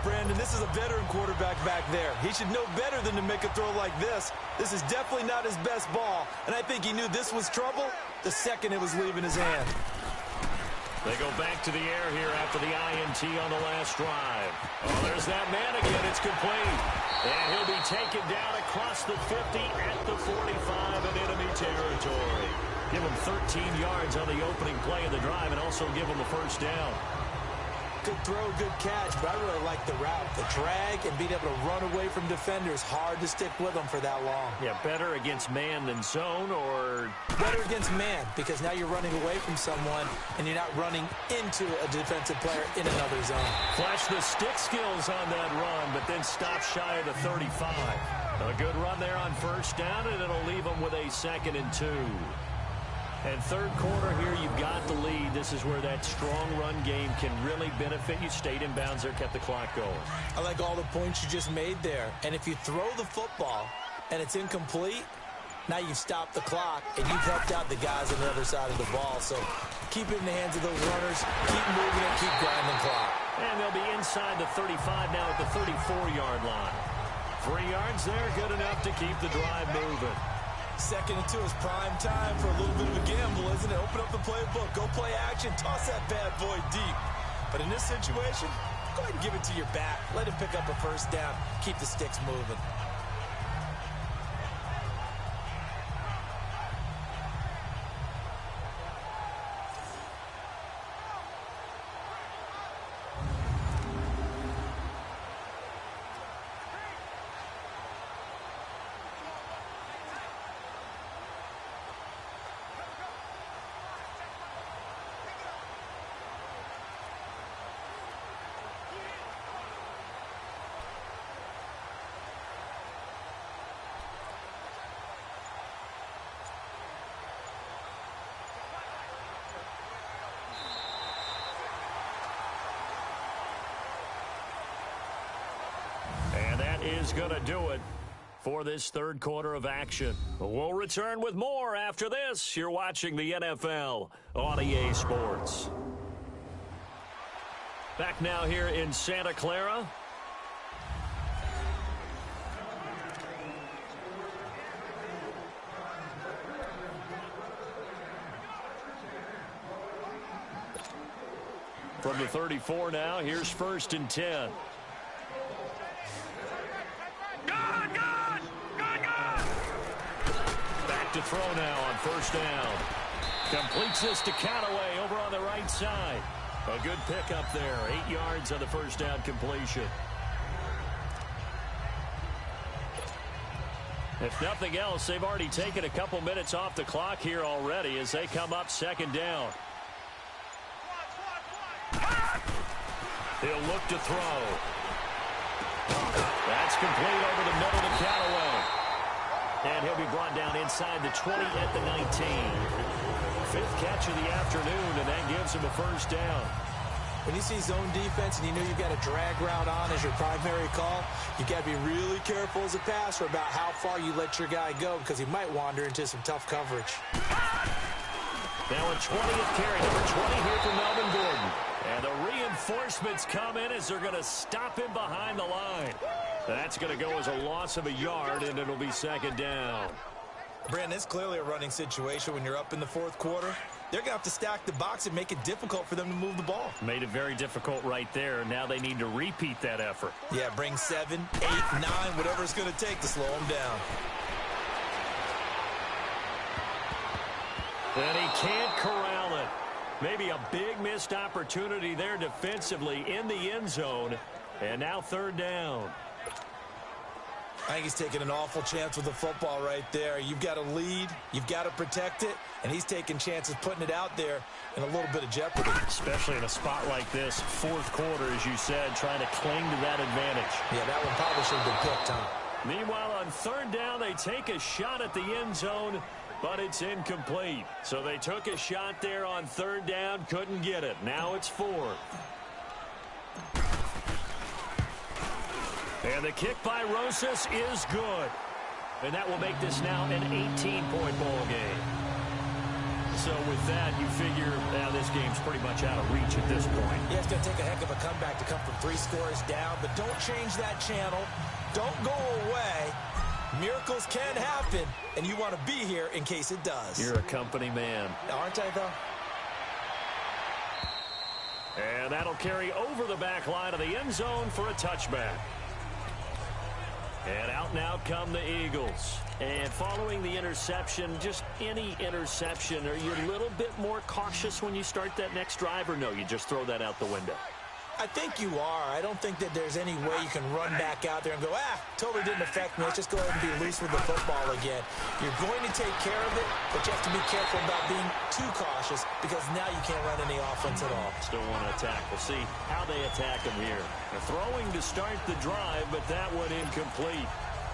Brandon, this is a veteran quarterback back there. He should know better than to make a throw like this. This is definitely not his best ball, and I think he knew this was trouble the second it was leaving his hand. They go back to the air here after the INT on the last drive. Oh, there's that man again. It's complete. And he'll be taken down across the 50 at the 45 in enemy territory. Give him 13 yards on the opening play of the drive and also give him a 1st down. Good throw, good catch, but I really like the route. The drag and being able to run away from defenders, hard to stick with them for that long. Yeah, better against man than zone, or better against man, because now you're running away from someone and you're not running into a defensive player in another zone. Flash the stick skills on that run, but then stop shy of the 35. A good run there on 1st down, and it'll leave them with a 2nd and 2. And 3rd quarter here, you've got the lead. This is where that strong run game can really benefit you. Stayed in bounds there, kept the clock going. I like all the points you just made there. And if you throw the football and it's incomplete, now you've stopped the clock and you've helped out the guys on the other side of the ball. So keep it in the hands of those runners. Keep moving it. Keep grinding clock. And they'll be inside the 35 now at the 34-yard line. 3 yards there, good enough to keep the drive moving. Second and 2 is prime time for a little bit of a gamble, isn't it? Open up the playbook, go play action, toss that bad boy deep. But in this situation, go ahead and give it to your back. Let him pick up a first down. Keep the sticks moving. Is going to do it for this third quarter of action. We'll return with more after this. You're watching the NFL on EA Sports. Back now here in Santa Clara. From the 34 now, here's 1st and 10. To throw now on 1st down. Completes this to Callaway over on the right side. A good pickup there. 8 yards on the 1st down completion. If nothing else, they've already taken a couple minutes off the clock here already as they come up 2nd down. He'll look to throw. That's complete over the middle to Callaway. And he'll be brought down inside the 20 at the 19. 5th catch of the afternoon, and that gives him a 1st down. When you see zone defense and you know you've got a drag route on as your primary call, you've got to be really careful as a passer about how far you let your guy go because he might wander into some tough coverage. Now a 20th carry, number 20 here for Melvin Gordon. And the reinforcements come in as they're going to stop him behind the line. That's going to go as a loss of a yard, and it'll be 2nd down. Brandon, it's clearly a running situation when you're up in the 4th quarter. They're going to have to stack the box and make it difficult for them to move the ball. Made it very difficult right there. Now they need to repeat that effort. Yeah, bring 7, 8, 9, whatever it's going to take to slow them down. And he can't corral it. Maybe a big missed opportunity there defensively in the end zone. And now 3rd down. I think he's taking an awful chance with the football right there. You've got to lead, you've got to protect it, and he's taking chances putting it out there in a little bit of jeopardy. Especially in a spot like this, 4th quarter, as you said, trying to cling to that advantage. Yeah, that one probably should have been picked, huh? Meanwhile, on 3rd down, they take a shot at the end zone, but it's incomplete. So they took a shot there on 3rd down, couldn't get it. Now it's 4th. And the kick by Rosas is good. And that will make this now an 18-point ball game. So with that, you figure this game's pretty much out of reach at this point. Yeah, it's going to take a heck of a comeback to come from 3 scores down, but don't change that channel. Don't go away. Miracles can happen, and you want to be here in case it does. You're a company man. Aren't I, though? And that'll carry over the back line of the end zone for a touchback. And out and out come the Eagles. And following the interception, just any interception, are you a little bit more cautious when you start that next drive, or no, you just throw that out the window? I think you are. I don't think that there's any way you can run back out there and go, totally didn't affect me. Let's just go ahead and be loose with the football again. You're going to take care of it, but you have to be careful about being too cautious because now you can't run any offense at all. Still want to attack. We'll see how they attack him here. They're throwing to start the drive, but that one incomplete.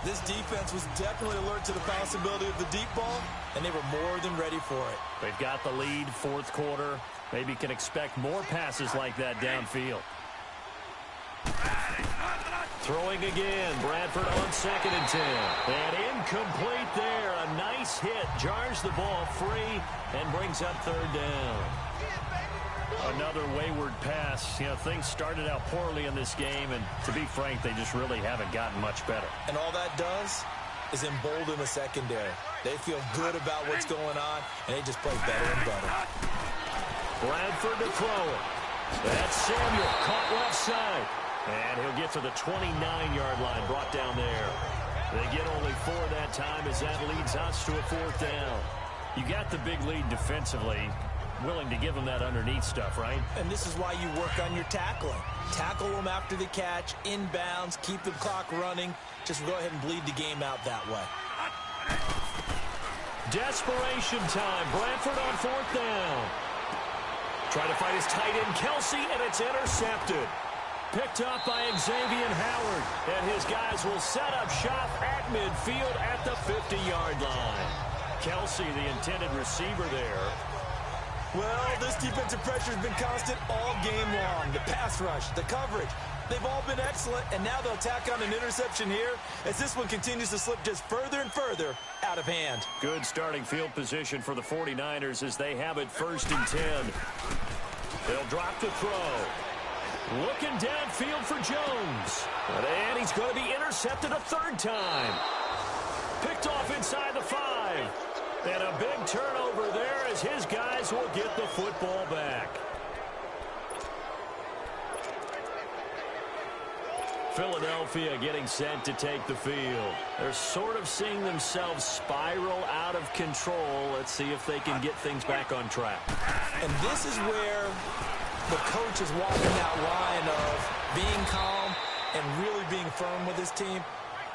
This defense was definitely alert to the possibility of the deep ball, and they were more than ready for it. They've got the lead, 4th quarter. Maybe can expect more passes like that downfield. Throwing again. Bradford on 2nd and 10. And incomplete there. A nice hit. Jars the ball free and brings up 3rd down. Another wayward pass. Things started out poorly in this game, and to be frank, they just really haven't gotten much better. And all that does is embolden the secondary. They feel good about what's going on, and they just play better and better. Bradford to throw it. That's Samuel, caught left side. And he'll get to the 29-yard line, brought down there. They get only 4 that time as that leads us to a 4th down. You got the big lead defensively. Willing to give them that underneath stuff, right? And this is why you work on your tackling. Tackle them after the catch, inbounds, keep the clock running. Just go ahead and bleed the game out that way. Desperation time. Bradford on 4th down. Trying to find his tight end, Kelsey, and it's intercepted. Picked up by Xavier Howard. And his guys will set up shop at midfield at the 50-yard line. Kelsey, the intended receiver there. Well, this defensive pressure has been constant all game long. The pass rush, the coverage, they've all been excellent, and now they'll tack on an interception here as this one continues to slip just further and further out of hand. Good starting field position for the 49ers as they have it 1st and 10. They'll drop the throw. Looking downfield for Jones. And he's going to be intercepted a 3rd time. Picked off inside the 5. And a big turnover there as his guys will get the football back. Philadelphia getting set to take the field. They're sort of seeing themselves spiral out of control. Let's see if they can get things back on track. And this is where the coach is walking that line of being calm and really being firm with his team.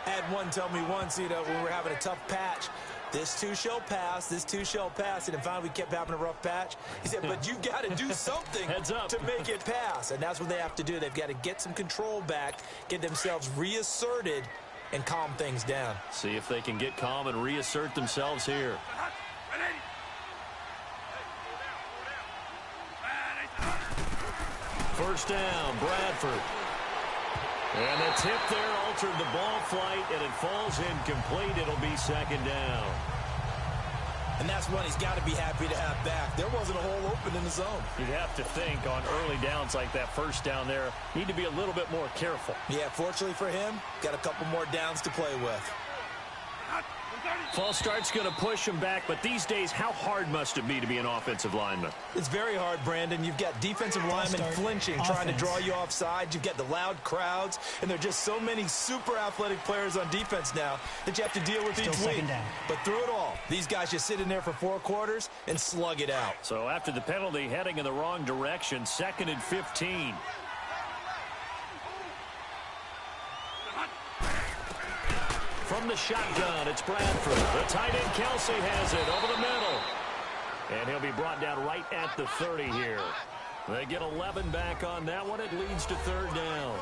I had one tell me once, when we were having a tough patch, this too shall pass, this too shall pass. And then finally we kept having a rough patch. He said, but you got to do something to make it pass. And that's what they have to do. They've got to get some control back, get themselves reasserted, and calm things down. See if they can get calm and reassert themselves here. First down, Bradford. And the tip there altered the ball flight, and it falls incomplete. It'll be 2nd down. And that's one he's got to be happy to have back. There wasn't a hole open in the zone. You'd have to think on early downs like that, 1st down there, need to be a little bit more careful. Yeah, fortunately for him, got a couple more downs to play with. False start's going to push him back, but these days, how hard must it be to be an offensive lineman? It's very hard, Brandon. You've got defensive linemen flinching, trying to draw you offside. You've got the loud crowds, and there are just so many super athletic players on defense now that you have to deal with each week. But through it all, these guys just sit in there for 4 quarters and slug it out. So after the penalty, heading in the wrong direction, 2nd and 15. From the shotgun, it's Bradford. The tight end, Kelsey, has it over the middle. And he'll be brought down right at the 30 here. They get 11 back on that one. It leads to 3rd down.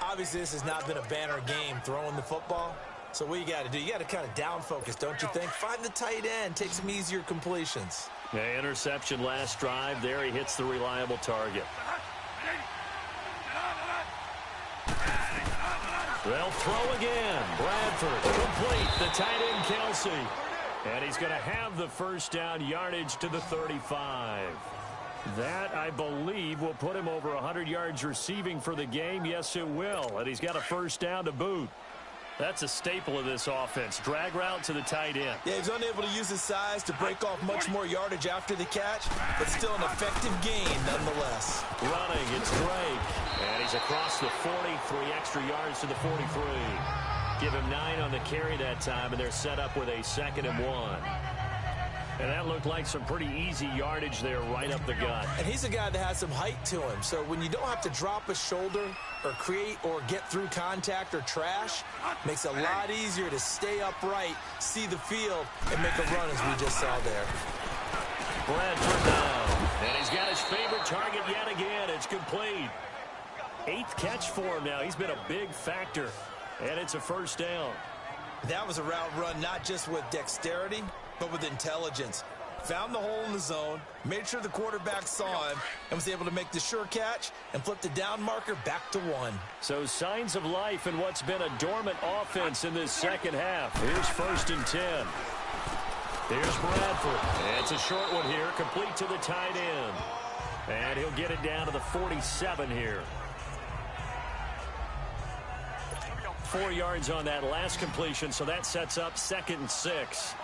Obviously, this has not been a banner game throwing the football. So what you got to do, you got to kind of down focus, don't you think? Find the tight end, take some easier completions. Yeah, interception last drive. There he hits the reliable target. They'll throw again. Bradford complete. The tight end, Kelsey. And he's going to have the 1st down, yardage to the 35. That, I believe, will put him over 100 yards receiving for the game. Yes, it will. And he's got a 1st down to boot. That's a staple of this offense. Drag route to the tight end. Yeah, he's unable to use his size to break off much more yardage after the catch, but still an effective gain nonetheless. Running, it's Drake. And he's across the 40, 3 extra yards to the 43. Give him 9 on the carry that time, and they're set up with a 2nd and 1. And that looked like some pretty easy yardage there right up the gut. And he's a guy that has some height to him. So when you don't have to drop a shoulder or create or get through contact or trash, makes it a lot easier to stay upright, see the field, and make a run as we just saw there. Bradford down. And he's got his favorite target yet again. It's complete. 8th catch for him now. He's been a big factor. And it's a 1st down. That was a route run not just with dexterity, but with intelligence. Found the hole in the zone, made sure the quarterback saw him, and was able to make the sure catch and flip the down marker back to 1. So signs of life in what's been a dormant offense in this 2nd half. Here's 1st and 10. Here's Bradford. And it's a short one here, complete to the tight end. And he'll get it down to the 47 here. 4 yards on that last completion, so that sets up 2nd and 6.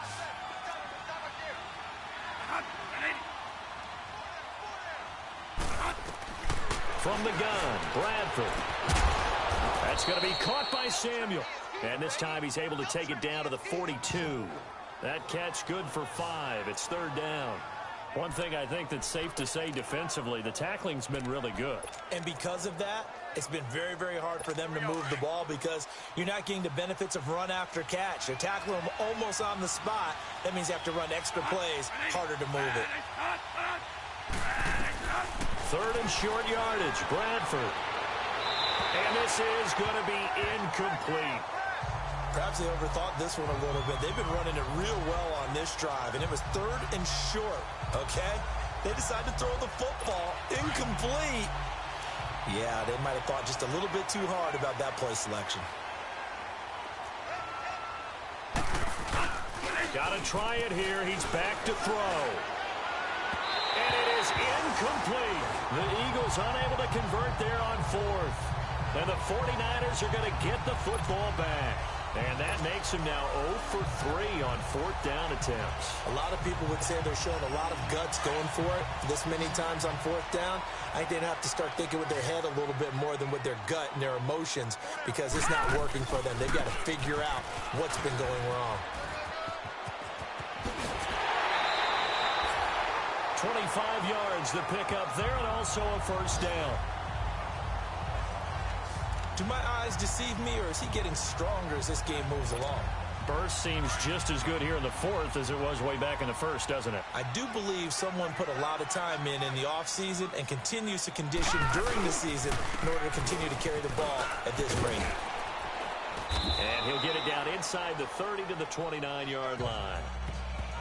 from the gun. Bradford. That's going to be caught by Samuel. And this time he's able to take it down to the 42. That catch good for 5. It's third down. One thing I think that's safe to say defensively, the tackling's been really good. And because of that, it's been very, very hard for them to move the ball because you're not getting the benefits of run after catch. They're tackling them almost on the spot. That means you have to run extra plays, harder to move it. Third and short yardage, Bradford. And this is going to be incomplete. Perhaps they overthought this one a little bit. They've been running it real well on this drive, and it was third and short, okay? They decided to throw the football incomplete. Yeah, they might have thought just a little bit too hard about that play selection. Got to try it here. He's back to throw. And it is incomplete. The Eagles unable to convert there on fourth. And the 49ers are going to get the football back. And that makes him now 0 for 3 on fourth down attempts. A lot of people would say they're showing a lot of guts going for it this many times on fourth down. I think they'd have to start thinking with their head a little bit more than with their gut and their emotions because it's not working for them. They've got to figure out what's been going wrong. 25 yards the pickup there and also a first down. Do my eyes deceive me, or is he getting stronger as this game moves along? Burst seems just as good here in the fourth as it was way back in the first, doesn't it? I do believe someone put a lot of time in the offseason and continues to condition during the season in order to continue to carry the ball at this rate. And he'll get it down inside the 30 to the 29-yard line.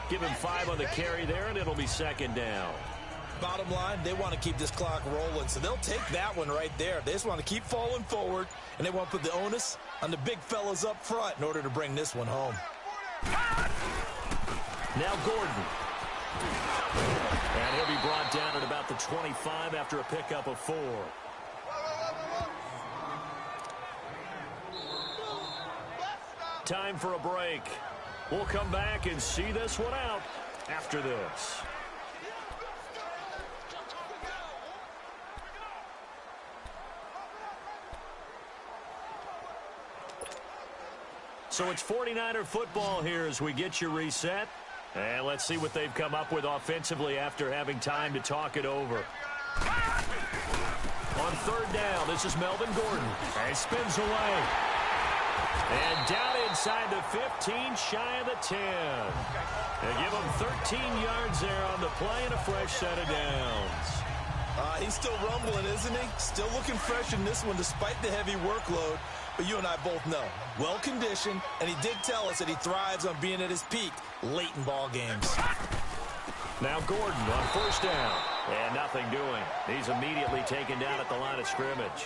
Give him 5 on the carry there, and it'll be second down. Bottom line, they want to keep this clock rolling, so they'll take that one right there. They just want to keep falling forward, and they want to put the onus on the big fellas up front in order to bring this one home. Now Gordon. And he'll be brought down at about the 25 after a pickup of 4. Time for a break. We'll come back and see this one out after this. So it's 49er football here as we get you reset. And let's see what they've come up with offensively after having time to talk it over. On third down, this is Melvin Gordon. And he spins away. And down inside the 15, shy of the 10. They give him 13 yards there on the play and a fresh set of downs. He's still rumbling, isn't he? Still looking fresh in this one despite the heavy workload. But you and I both know, well-conditioned, and he did tell us that he thrives on being at his peak late in ball games. Now Gordon on first down. And nothing doing. He's immediately taken down at the line of scrimmage.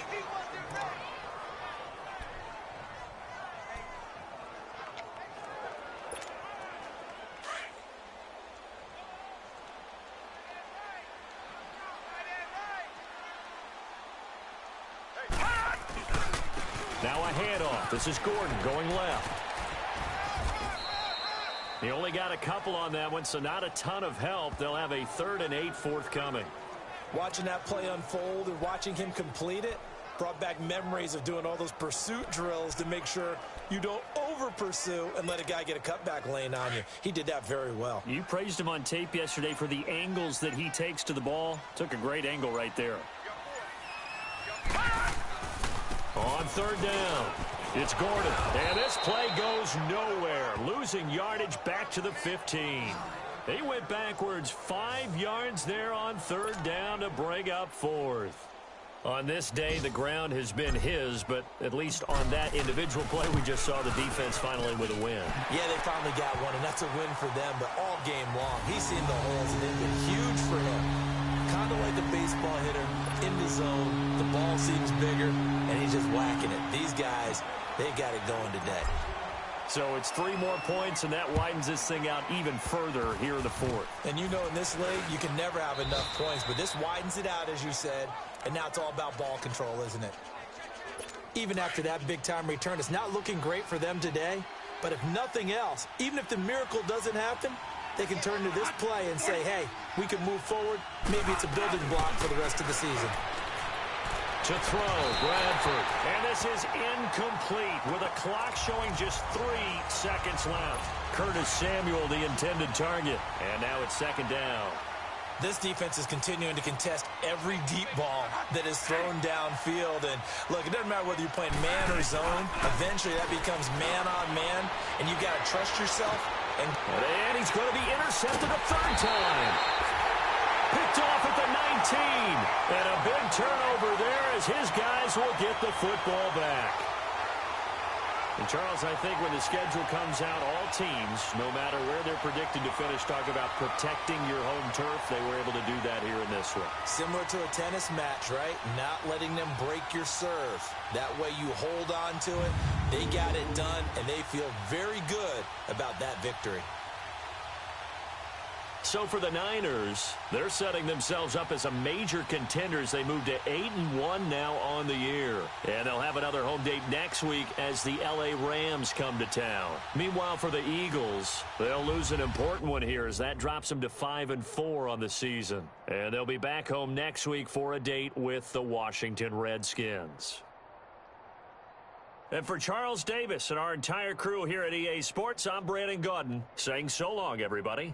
Now a handoff. This is Gordon going left. He only got a couple on that one, so not a ton of help. They'll have a 3rd and 8 forthcoming. Watching that play unfold and watching him complete it brought back memories of doing all those pursuit drills to make sure you don't over-pursue and let a guy get a cutback lane on you. He did that very well. You praised him on tape yesterday for the angles that he takes to the ball. Took a great angle right there. On third down, it's Gordon. And this play goes nowhere. Losing yardage back to the 15. They went backwards 5 yards there on third down to bring up fourth. On this day, the ground has been his, but at least on that individual play, we just saw the defense finally with a win. Yeah, they finally got one, and that's a win for them, but all game long, he's seen the holes, and they've been huge for him. Kind of like a baseball hitter in the zone. The ball seems bigger, and he's just whacking it. These guys, they got it going today. So it's 3 more points, and that widens this thing out even further here in the fourth. And you know in this league, you can never have enough points, but this widens it out, as you said, and now it's all about ball control, isn't it? Even after that big-time return, it's not looking great for them today, but if nothing else, even if the miracle doesn't happen, they can turn to this play and say, hey, we can move forward. Maybe it's a building block for the rest of the season. To throw, Bradford. And this is incomplete with a clock showing just 3 seconds left. Curtis Samuel, the intended target. And now it's second down. This defense is continuing to contest every deep ball that is thrown downfield. And, look, it doesn't matter whether you're playing man or zone. Eventually, that becomes man-on-man, and you've got to trust yourself. And he's going to be intercepted a third time. Picked off at the 19. And a big turnover there as his guys will get the football back. And, Charles, I think when the schedule comes out, all teams, no matter where they're predicted to finish, talk about protecting your home turf. They were able to do that here in this one. Similar to a tennis match, right? Not letting them break your serve. That way you hold on to it. They got it done, and they feel very good about that victory. So for the Niners, they're setting themselves up as a major contender as they move to 8-1 now on the year. And they'll have another home date next week as the L.A. Rams come to town. Meanwhile, for the Eagles, they'll lose an important one here as that drops them to 5-4 on the season. And they'll be back home next week for a date with the Washington Redskins. And for Charles Davis and our entire crew here at EA Sports, I'm Brandon Gaudin saying so long, everybody.